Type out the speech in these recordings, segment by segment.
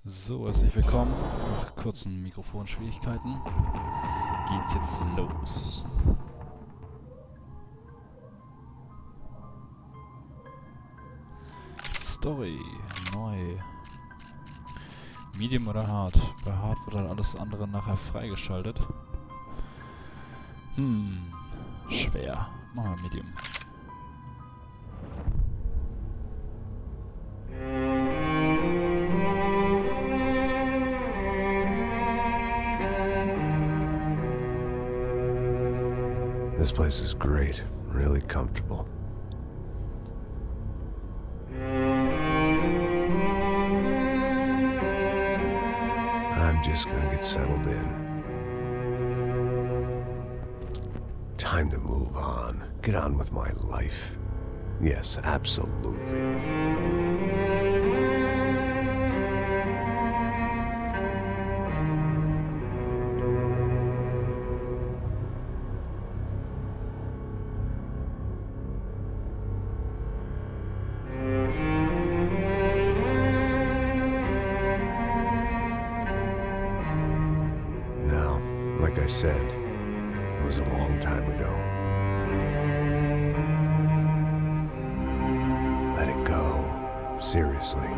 So, herzlich willkommen. Nach kurzen Mikrofonschwierigkeiten geht's jetzt los. Story, neu. Medium oder Hard? Bei Hard wird dann alles andere nachher freigeschaltet. Schwer. Machen wir Medium. This place is great, really comfortable. I'm just gonna get settled in. Time to move on. Get on with my life. Yes, absolutely. Like I said, it was a long time ago. Let it go. Seriously.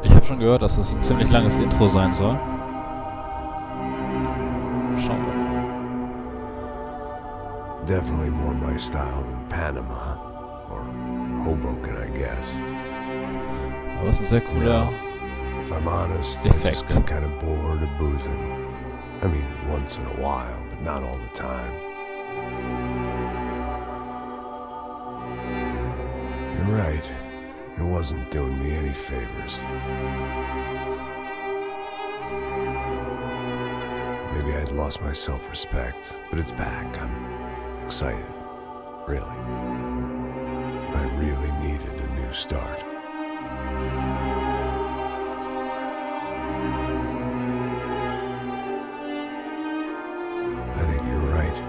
Ich habe schon gehört, dass das ein ziemlich langes Intro sein soll. Schauen wir mal. Definitely more my style than Panama. Or Hoboken, I guess. Aber das ist ein sehr cooler If I'm honest, I Effekt. just got kind of bored of boozing. I mean, once in a while, but not all the time. You're right. It wasn't doing me any favors. Maybe I'd lost my self-respect, but it's back. I'm excited. Really. I really needed a new start. I think you're right.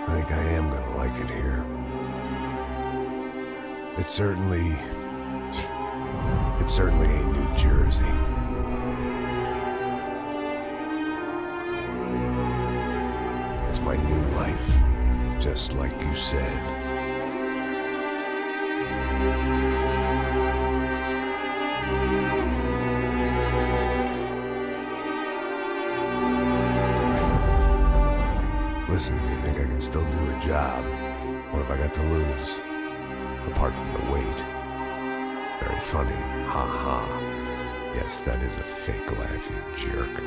I think I am gonna like it here. It's certainly ain't New Jersey. It's my new life, just like you said. Listen, if you think I can still do a job, what have I got to lose? Apart from the weight. Very funny. Ha ha. Yes, that is a fake laugh, you jerk.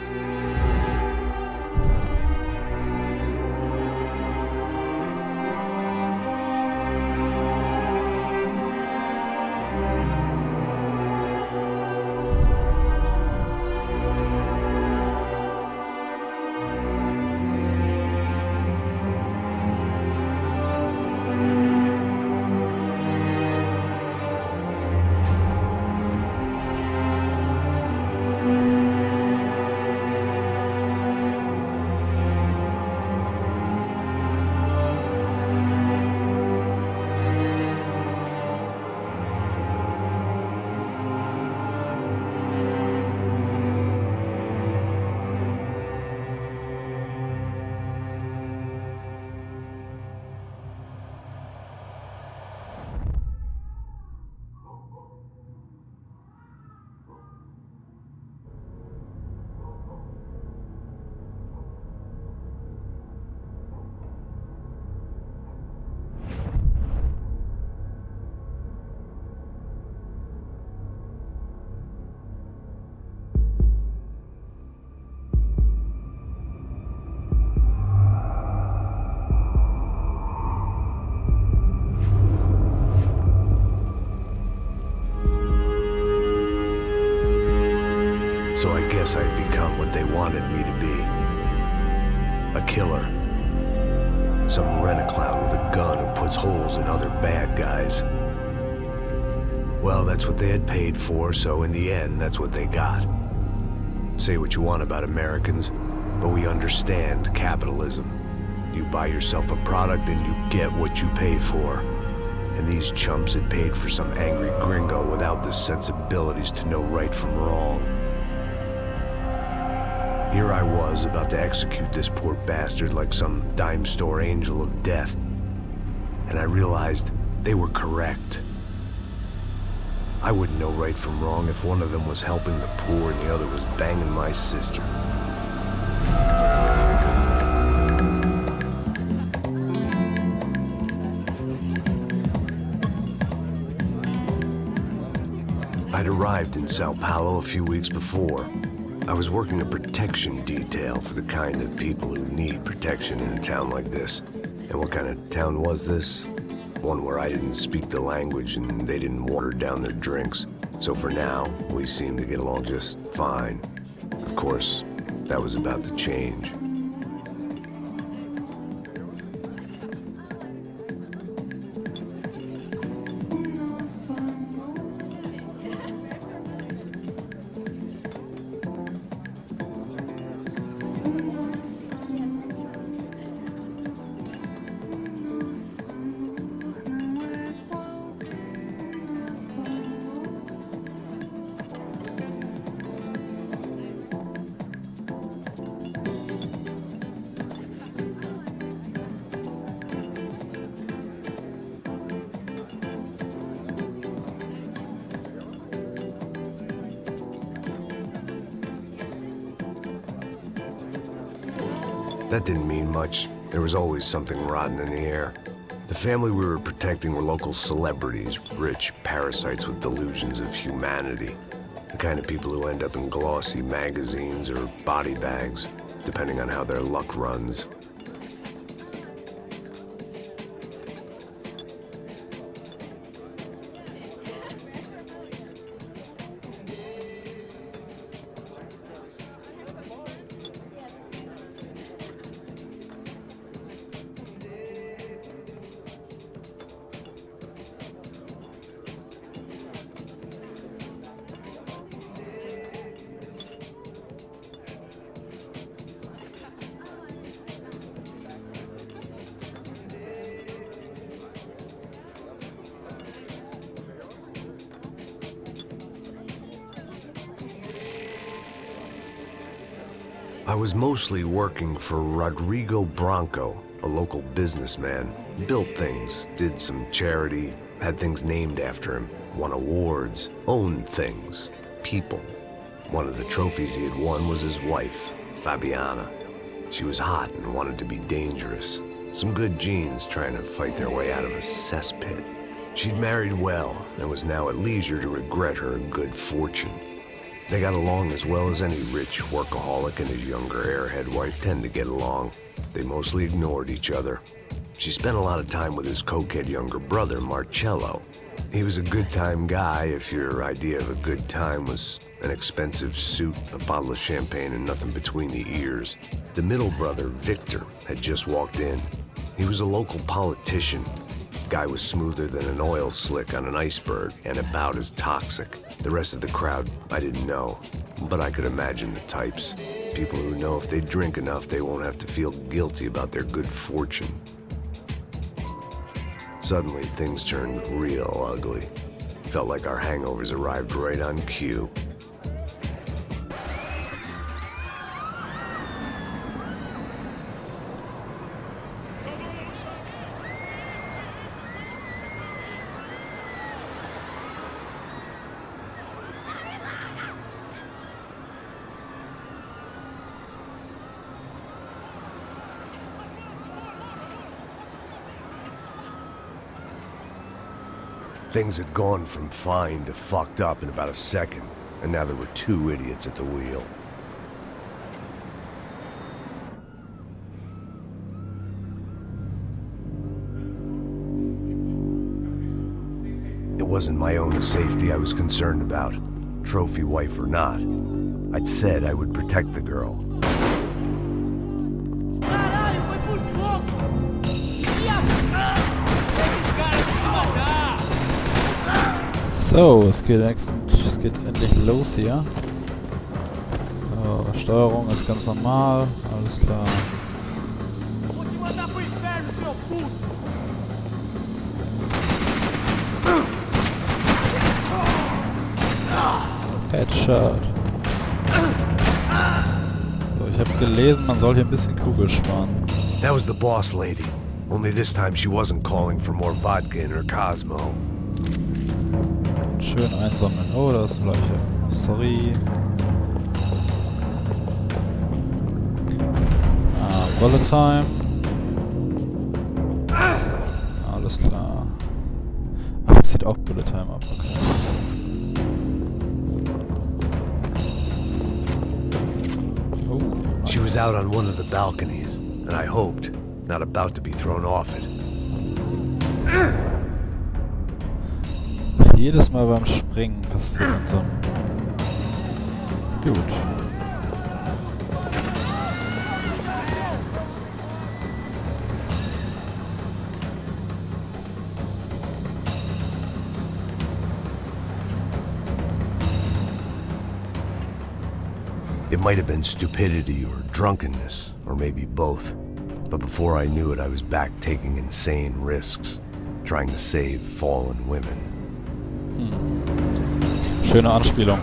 So I guess I'd become what they wanted me to be. A killer. Some rent-a-clown with a gun who puts holes in other bad guys. Well, that's what they had paid for, so in the end, that's what they got. Say what you want about Americans, but we understand capitalism. You buy yourself a product and you get what you pay for. And these chumps had paid for some angry gringo without the sensibilities to know right from wrong. Here I was about to execute this poor bastard like some dime store angel of death. And I realized they were correct. I wouldn't know right from wrong if one of them was helping the poor and the other was banging my sister. I'd arrived in Sao Paulo a few weeks before. I was working a protection detail for the kind of people who need protection in a town like this. And what kind of town was this? One where I didn't speak the language and they didn't water down their drinks. So for now, we seemed to get along just fine. Of course, that was about to change. That didn't mean much. There was always something rotten in the air. The family we were protecting were local celebrities, rich parasites with delusions of humanity. The kind of people who end up in glossy magazines or body bags, depending on how their luck runs. I was mostly working for Rodrigo Branco, a local businessman. Built things, did some charity, had things named after him, won awards, owned things, people. One of the trophies he had won was his wife, Fabiana. She was hot and wanted to be dangerous. Some good genes trying to fight their way out of a cesspit. She'd married well and was now at leisure to regret her good fortune. They got along as well as any rich workaholic and his younger airhead wife tend to get along. They mostly ignored each other. She spent a lot of time with his cokehead younger brother, Marcello. He was a good-time guy if your idea of a good time was an expensive suit, a bottle of champagne, and nothing between the ears. The middle brother, Victor, had just walked in. He was a local politician. Guy was smoother than an oil slick on an iceberg and about as toxic. The rest of the crowd, I didn't know, but I could imagine the types. People who know if they drink enough, they won't have to feel guilty about their good fortune. Suddenly, things turned real ugly. Felt like our hangovers arrived right on cue. Things had gone from fine to fucked up in about a second, and now there were two idiots at the wheel. It wasn't my own safety I was concerned about, trophy wife or not. I'd said I would protect the girl. So, es geht endlich los hier. Oh, Steuerung ist ganz normal, alles klar. Vou te mandar pro inferno, seu puto! Headshot. So, ich habe gelesen, man soll hier ein bisschen Kugel sparen. That was the boss lady. Only this time she wasn't calling for more vodka in her Cosmo. Schön einsammeln. Oh, da ist eine Leiche. Sorry. Bullet Time. Alles klar. Ach, das zieht auch Bullet Time ab, okay. Oh, nice. She was out on one of the balconies, and I hoped, not about to be thrown off it. Ach, jedes Mal beim Springen passiert dann so. Gut. It might have been stupidity or drunkenness, or maybe both. But before I knew it, I was back taking insane risks, trying to save fallen women. Schöne Anspielung.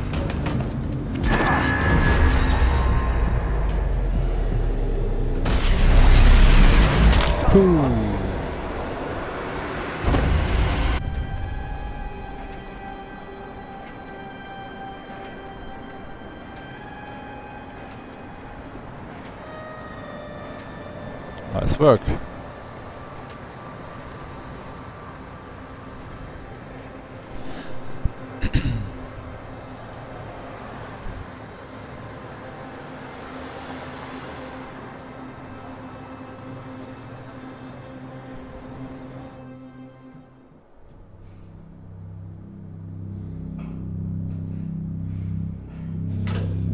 Puh. Nice work.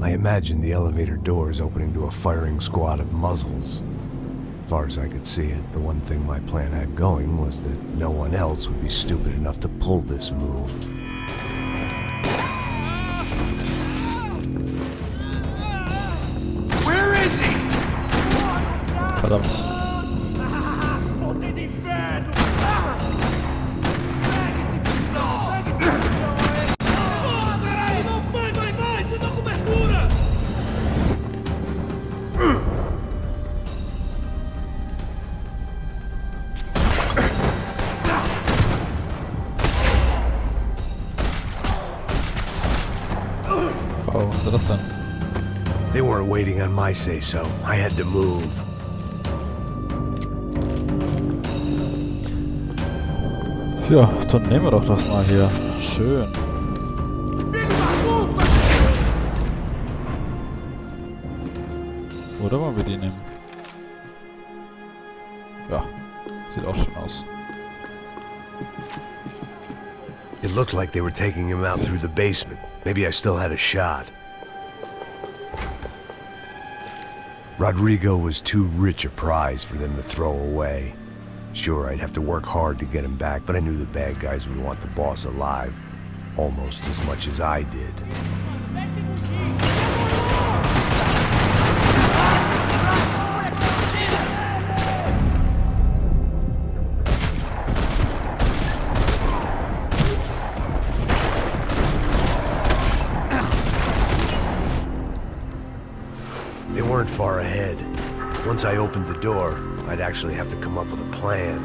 I imagined the elevator doors opening to a firing squad of muzzles. As far as I could see it, the one thing my plan had going was that no one else would be stupid enough to pull this move. Where is he? Verdammt. Voltei do inferno! Pega esse cuzão! Pega esse cuzão aí! Vamos, caralho! Não vai! Você dá cobertura! Oh, was ist das denn? They weren't waiting on my say-so. I had to move. Ja, dann nehmen wir doch das mal hier. Schön. Oder wollen wir die nehmen? Ja, sieht auch schön aus. It looked like they were taking him out through the basement. Maybe I still had a shot. Rodrigo was too rich a prize for them to throw away. Sure, I'd have to work hard to get him back, but I knew the bad guys would want the boss alive. Almost as much as I did. They weren't far ahead. Once I opened the door, I'd actually have to come up with a plan.